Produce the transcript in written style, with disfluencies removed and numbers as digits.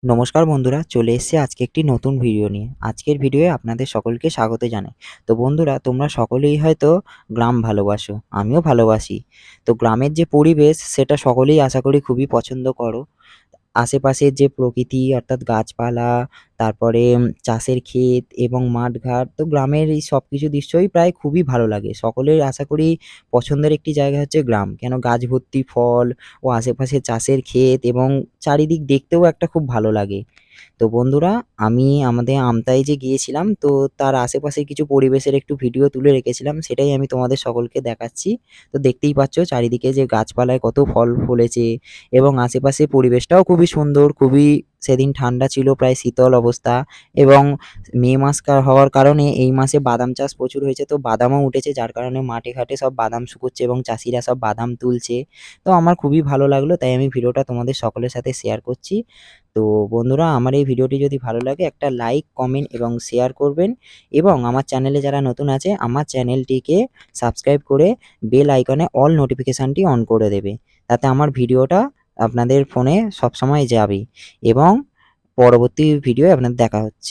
নমস্কার বন্ধুরা, চলে এসেছি আজকে একটি নতুন ভিডিও নিয়ে। আজকের ভিডিওয়ে আপনাদের সকলকে স্বাগত জানাই। তো বন্ধুরা, তোমরা সকলেই হয়তো গ্রাম ভালোবাসো, আমিও ভালোবাসি। তো গ্রামের যে পরিবেশ সেটা সকলেই আশা করি খুবই পছন্দ করো। আশেপাশের যে প্রকৃতি অর্থাৎ গাছপালা, তারপরে চাষের ক্ষেত এবং মাঠঘাট, তো গ্রামের এই সবকিছু দৃশ্যই প্রায় খুবই ভালো লাগে। সকলের আশা করি পছন্দের একটি জায়গা হচ্ছে গ্রাম। কেন গাছ ভর্তি ফল ও আশেপাশে চাষের ক্ষেত এবং চারিদিক দেখতেও একটা খুব ভালো লাগে। তো বন্ধুরা, আমি আমাদের আমতায় যে গিয়েছিলাম, তো তার আশেপাশের কিছু পরিবেশের একটু ভিডিও তুলে রেখেছিলাম, সেটাই আমি তোমাদের সকলকে দেখাচ্ছি। তো দেখতেই পাচ্ছ চারিদিকে যে গাছপালায় কত ফল ফলেছে এবং আশেপাশে পরিবেশটাও খুবই সুন্দর, খুবই সেদিন ঠান্ডা ছিল, প্রায় শীতল অবস্থা। এবং মে মাস হওয়ার কারণে এই মাসে বাদাম চাষ প্রচুর হয়েছে, তো বাদামও উঠেছে, যার কারণে মাঠে ঘাটে সব বাদাম শুকোচ্ছে এবং চাষিরা সব বাদাম তুলছে। তো আমার খুবই ভালো লাগলো, তাই আমি ভিডিওটা তোমাদের সকলের সাথে শেয়ার করছি। তো বন্ধুরা, আমার এই ভিডিওটি যদি ভালো লাগে একটা লাইক, কমেন্ট এবং শেয়ার করবেন, এবং আমার চ্যানেলে যারা নতুন আছে আমার চ্যানেলটিকে সাবস্ক্রাইব করে বেল আইকনে অল নোটিফিকেশানটি অন করে দেবে। তাতে আমার ভিডিওটা আপনাদের ফোনে সবসময় যাবে এবং পরবর্তী ভিডিওয়ে আপনাদের দেখা হচ্ছে।